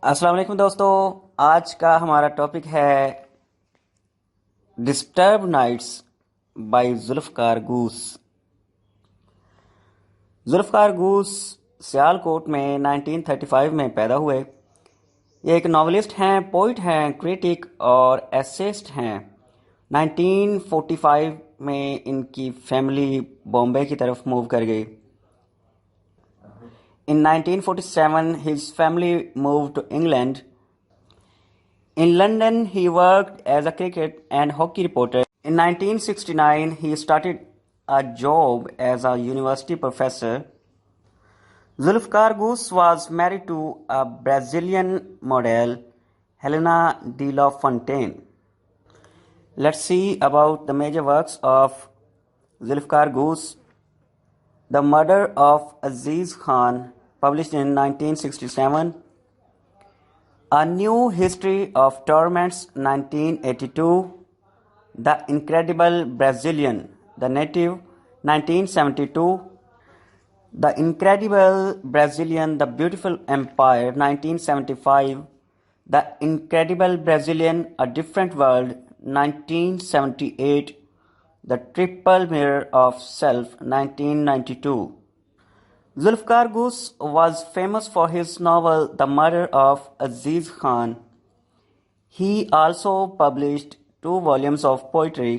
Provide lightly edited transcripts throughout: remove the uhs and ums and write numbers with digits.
अस्सलाम वालेकुम दोस्तों। आज का हमारा टॉपिक है disturb nights by Zulfikar Ghose. Zulfikar Ghose Sialkot में 1935 में पैदा हुए। ये एक नॉवलिस्ट हैं, पोइट हैं, क्रिटिक और एसेइस्ट हैं। 1945 में इनकी फैमिली बॉम्बे की तरफ मूव कर गई। In 1947, his family moved to England. In London, he worked as a cricket and hockey reporter. In 1969, he started a job as a university professor. Zulfikar Gus was married to a Brazilian model, Helena de la Fontaine. Let's see about the major works of Zulfikar Gus. The Murder of Aziz Khan, published in 1967. A New History of Torments, 1982. The Incredible Brazilian, The Native, 1972. The Incredible Brazilian, The Beautiful Empire, 1975. The Incredible Brazilian, A Different World, 1978. The Triple Mirror of Self, 1992. Zulfikar Gus was famous for his novel The Murder of Aziz Khan. He also published 2 volumes of poetry.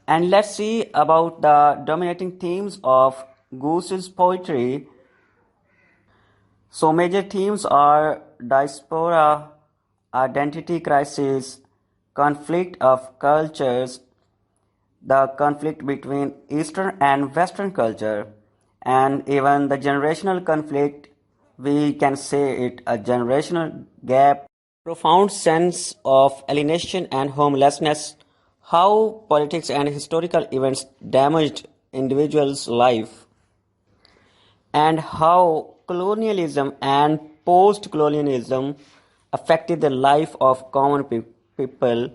And let's see about the dominating themes of Goose's poetry. So major themes are diaspora, identity crisis, conflict of cultures, the conflict between Eastern and Western culture, and even the generational conflict. We can say it a generational gap, profound sense of alienation and homelessness, how politics and historical events damaged individuals' life, and how colonialism and post-colonialism affected the life of common people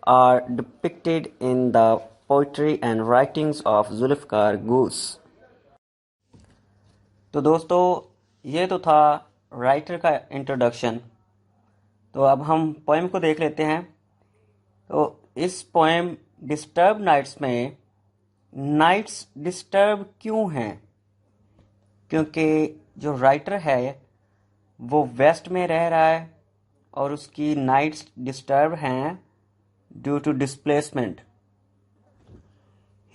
are depicted in the poetry and writings of Zulfikar Gus. तो दोस्तों, ये तो था writer का introduction. तो अब हम poem को देख लेते हैं। तो इस पोएम डिस्टर्ब नाइट्स में नाइट्स डिस्टर्ब क्यों हैं? क्योंकि जो राइटर है वो वेस्ट में रह रहा है और उसकी नाइट्स डिस्टर्ब हैं due to displacement.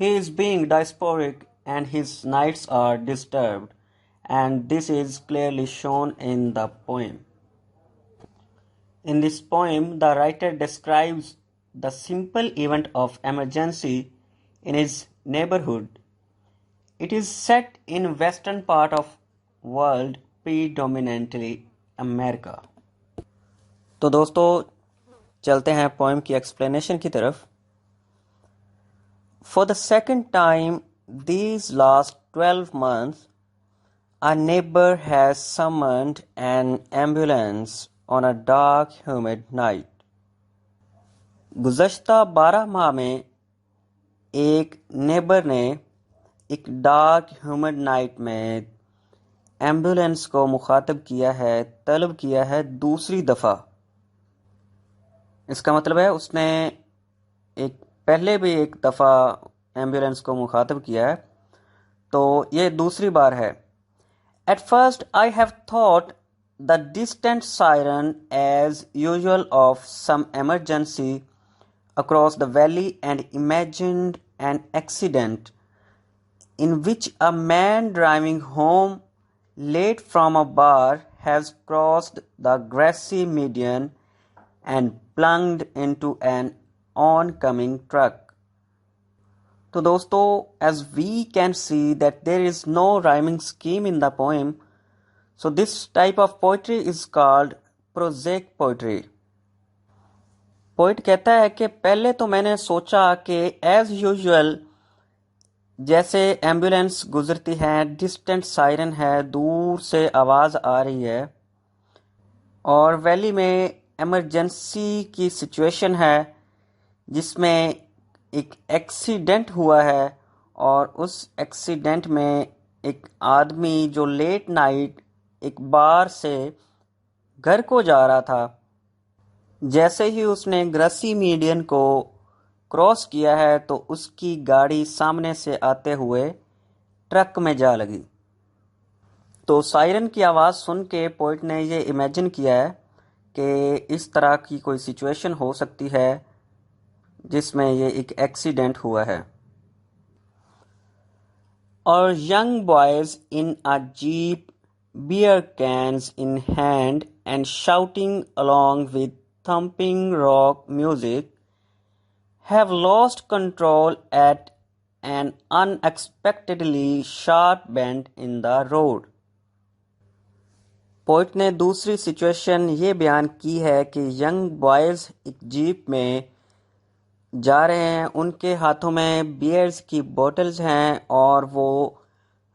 He is being diasporic and his nights are disturbed, and this is clearly shown in the poem. In this poem, the writer describes the simple event of emergency in his neighborhood. It is set in western part of world, predominantly America. तो दोस्तों, चलते हैं poem की explanation की तरफ। For the second time these last 12 months, a neighbor has summoned an ambulance on a dark, humid night. गुज़श्ता 12 माह में एक नेबर ने एक डार्क ह्यूमिड नाइट में एम्बुलेंस को मुखातब किया है, तलब किया है दूसरी दफ़ा। इसका मतलब है उसने पहले भी एक दफ़ा एम्बुलेंस को मुखातब किया है, तो ये दूसरी बार है। At first I have thought the distant siren as usual of some emergency across the valley and imagined an accident in which a man driving home late from a bar has crossed the grassy median and plunged into an oncoming truck. तो दोस्तों, as we can see that there is no rhyming scheme in the poem, so this type of poetry is called prosaic poetry. Poet कहता है कि पहले तो मैंने सोचा कि एज यूजुअल जैसे एम्बुलेंस गुजरती है, डिस्टेंट सायरन है, दूर से आवाज़ आ रही है और वैली में इमरजेंसी की सिचुएशन है जिसमें एक एक्सीडेंट हुआ है और उस एक्सीडेंट में एक आदमी जो लेट नाइट एक बार से घर को जा रहा था। जैसे ही उसने ग्रसी मीडियन को क्रॉस किया है तो उसकी गाड़ी सामने से आते हुए ट्रक में जा लगी। तो सायरन की आवाज़ सुन के पोइट ने ये इमेजिन किया है कि इस तरह की कोई सिचुएशन हो सकती है जिसमें ये एक एक्सीडेंट हुआ है। और young boys in a jeep, beer cans in hand and shouting along with thumping rock music, have lost control at an unexpectedly sharp bend in the road. Poet ने दूसरी सिचुएशन ये बयान की है कि यंग बॉयज़ एक jeep में जा रहे हैं, उनके हाथों में बियर्स की बोतल्स हैं और वो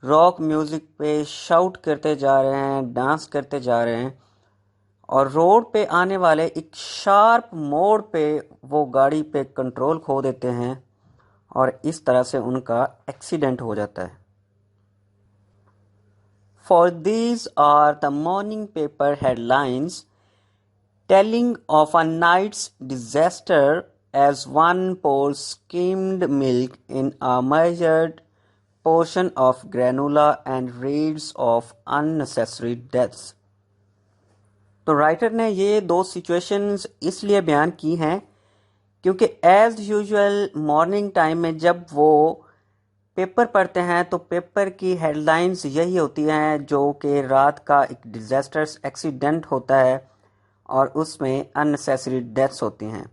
रॉक म्यूज़िक पे शाउट करते जा रहे हैं, डांस करते जा रहे हैं और रोड पे आने वाले एक शार्प मोड़ पे वो गाड़ी पे कंट्रोल खो देते हैं और इस तरह से उनका एक्सीडेंट हो जाता है। For these are the morning paper headlines telling of a night's disaster as one pours skimmed milk in a measured portion of granola and reads of unnecessary deaths. तो राइटर ने ये दो सिचुएशंस इसलिए बयान की हैं क्योंकि एज यूजुअल मॉर्निंग टाइम में जब वो पेपर पढ़ते हैं तो पेपर की हेडलाइंस यही होती हैं जो कि रात का एक डिजास्टर्स एक्सीडेंट होता है और उसमें अननेसेसरी डेथ्स होती हैं।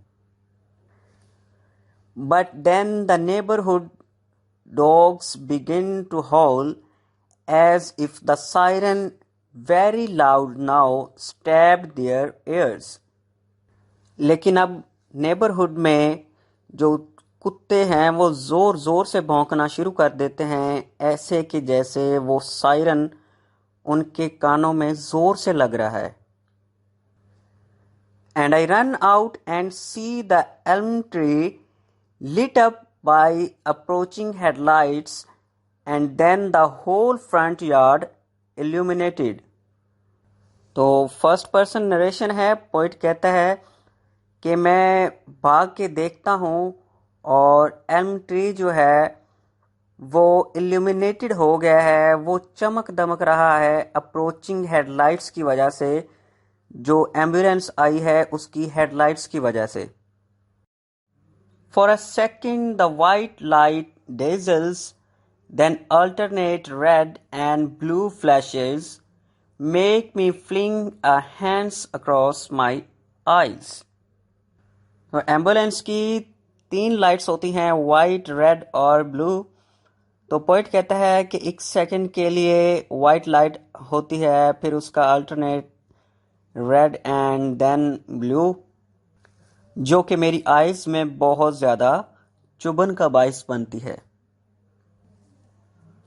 But then the neighbourhood dogs begin to howl as if the siren very loud now stabbed their ears. लेकिन अब नेबरहुड में जो कुत्ते हैं वो ज़ोर ज़ोर से भौंकना शुरू कर देते हैं, ऐसे कि जैसे वो सायरन उनके कानों में ज़ोर से लग रहा है। And I run out and see the elm tree lit up by approaching headlights and then the whole front yard illuminated. तो फर्स्ट पर्सन नरेशन है। पोइट कहता है कि मैं भाग के देखता हूँ और एल्म ट्री जो है वो इल्यूमिनेटेड हो गया है, वो चमक दमक रहा है अप्रोचिंग हेडलाइट्स की वजह से, जो एम्बुलेंस आई है उसकी हेडलाइट्स की वजह से। For a second the white light dazzles, then alternate red and blue flashes make me fling a hands across my eyes. तो एम्बुलेंस की 3 लाइट्स होती हैं, वाइट, रेड और ब्लू। तो पोइट कहता है कि एक सेकंड के लिए वाइट लाइट होती है, फिर उसका alternate red and then blue, जो कि मेरी आइज में बहुत ज़्यादा चुभन का बाइस बनती है।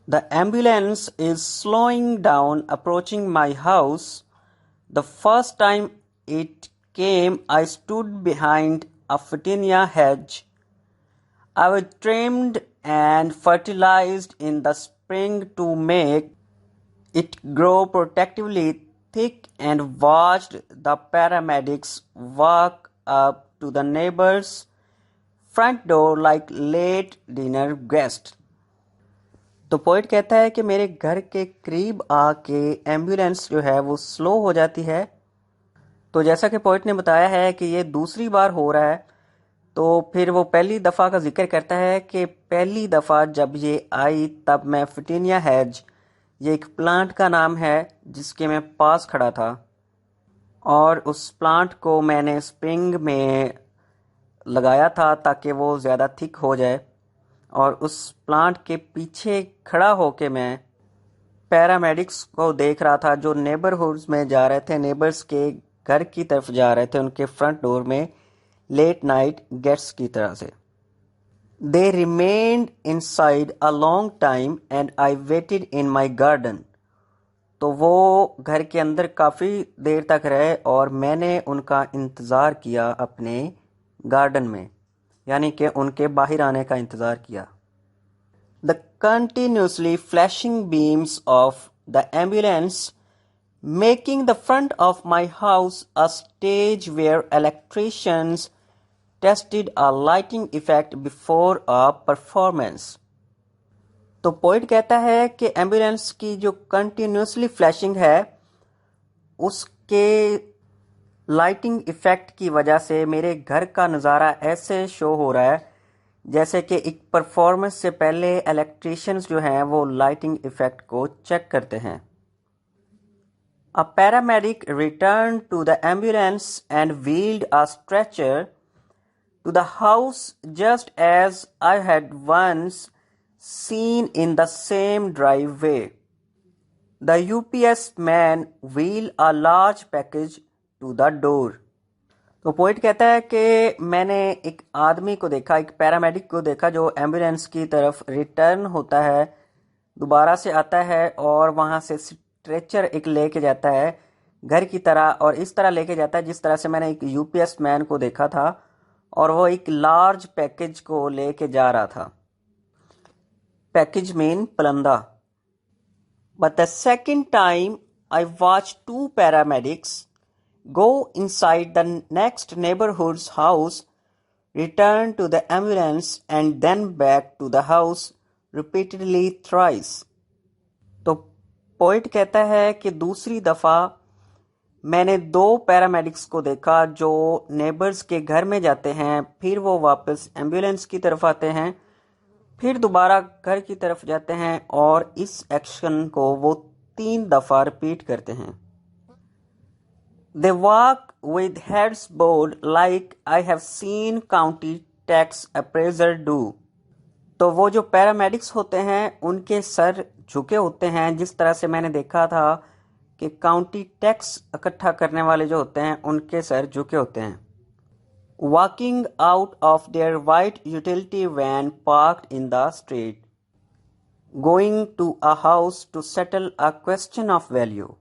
The ambulance is slowing down approaching my house. The first time it came, I stood behind a photinia hedge. I was trimmed and fertilized in the spring to make it grow protectively thick and watched the paramedics walk up to the neighbor's front door like late dinner guests. तो poet कहता है कि मेरे घर के करीब आके ambulance जो है वो स्लो हो जाती है। तो जैसा कि पोइट ने बताया है कि ये दूसरी बार हो रहा है, तो फिर वो पहली दफ़ा का जिक्र करता है कि पहली दफ़ा जब ये आई तब मैं फिटिनिया हेज, ये एक प्लांट का नाम है जिसके मैं पास खड़ा था, और उस प्लांट को मैंने स्प्रिंग में लगाया था ताकि वो ज़्यादा थिक हो जाए, और उस प्लांट के पीछे खड़ा होके मैं पैरामेडिक्स को देख रहा था जो नेबरहुड्स में जा रहे थे, नेबर्स के घर की तरफ जा रहे थे, उनके फ्रंट डोर में लेट नाइट गेट्स की तरह से। They remained inside a long time and I waited in my garden. तो वो घर के अंदर काफ़ी देर तक रहे और मैंने उनका इंतज़ार किया अपने गार्डन में, यानी कि उनके बाहर आने का इंतज़ार किया। The continuously flashing beams of the ambulance making the front of my house a stage where electricians tested a lighting effect before a performance. तो पोइट कहता है कि एम्बुलेंस की जो कंटिन्यूसली फ्लैशिंग है उसके लाइटिंग इफेक्ट की वजह से मेरे घर का नज़ारा ऐसे शो हो रहा है जैसे कि एक परफॉर्मेंस से पहले इलेक्ट्रिशियंस जो हैं वो लाइटिंग इफेक्ट को चेक करते हैं. A paramedic returned to the ambulance and wheeled a stretcher to the house just as I had once seen in the same driveway. The UPS man wheeled a large package to the door. तो poet कहता है कि मैंने एक आदमी को देखा, एक पैरामेडिक को देखा जो एम्बुलेंस की तरफ रिटर्न होता है, दोबारा से आता है और वहाँ से स्ट्रेचर एक लेके जाता है घर की तरह, और इस तरह लेके जाता है जिस तरह से मैंने एक यूपीएस मैन को देखा था और वो एक लार्ज पैकेज को लेके जा रहा था. पैकेज मीन पलंदा. But the second time I watch two paramedics go inside the next neighborhood's house, return to the ambulance and then back to the house repeatedly thrice. तो पोइट कहता है कि दूसरी दफ़ा मैंने 2 पैरामेडिक्स को देखा जो नेबर्स के घर में जाते हैं, फिर वो वापस एम्बुलेंस की तरफ आते हैं, फिर दोबारा घर की तरफ जाते हैं और इस एक्शन को वो 3 दफ़ा रिपीट करते हैं. They walk with heads bowed like I have seen county tax appraiser do. तो वो जो पैरामेडिक्स होते हैं उनके सर झुके होते हैं जिस तरह से मैंने देखा था कि काउंटी टैक्स इकट्ठा करने वाले जो होते हैं उनके सर झुके होते हैं. Walking out of their white utility van parked in the street, going to a house to settle a question of value.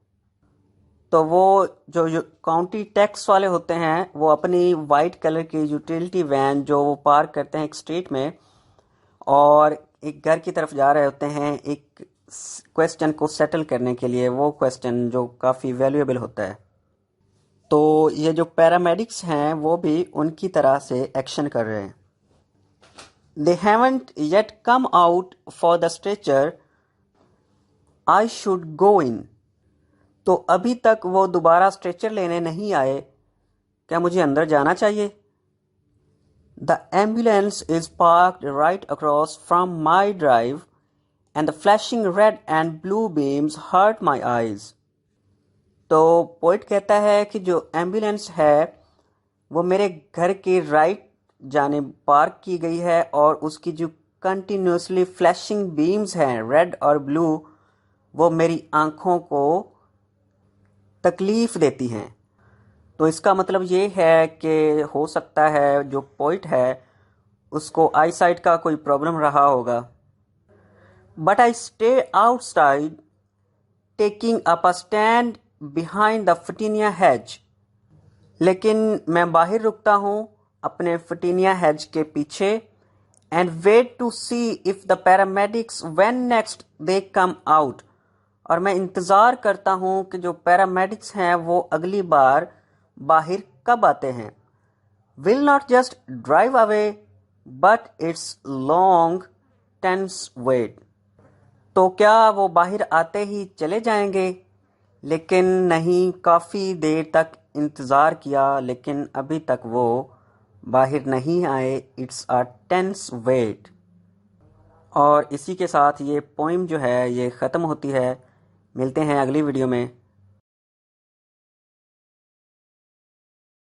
तो वो जो काउंटी टैक्स वाले होते हैं वो अपनी वाइट कलर की यूटिलिटी वैन जो वो पार्क करते हैं एक स्ट्रीट में और एक घर की तरफ जा रहे होते हैं एक क्वेश्चन को सेटल करने के लिए, वो क्वेश्चन जो काफ़ी वैल्यूएबल होता है. तो ये जो पैरामेडिक्स हैं वो भी उनकी तरह से एक्शन कर रहे हैं. They haven't yet come out for the stretcher. I should go in. तो अभी तक वो दोबारा स्ट्रेचर लेने नहीं आए, क्या मुझे अंदर जाना चाहिए? The ambulance is parked right across from my drive and the flashing red and blue beams hurt my eyes. तो पोइट कहता है कि जो एम्बुलेंस है वो मेरे घर के राइट जानिब पार्क की गई है और उसकी जो कंटिन्यूसली फ्लैशिंग बीम्स हैं रेड और ब्लू वो मेरी आँखों को तकलीफ़ देती हैं. तो इसका मतलब ये है कि हो सकता है जो पोइट है उसको आई साइट का कोई प्रॉब्लम रहा होगा. But I stay outside taking up a stand behind the photinia hedge. लेकिन मैं बाहर रुकता हूँ अपने फटीनिया हेज के पीछे and wait to see if the paramedics when next they come out. और मैं इंतज़ार करता हूँ कि जो पैरामेडिक्स हैं वो अगली बार बाहर कब आते हैं. Will not just drive away but it's long tense wait. तो क्या वो बाहर आते ही चले जाएंगे? लेकिन नहीं, काफ़ी देर तक इंतज़ार किया लेकिन अभी तक वो बाहर नहीं आए. It's a tense wait. और इसी के साथ ये पोइम जो है ये ख़त्म होती है. मिलते हैं अगली वीडियो में.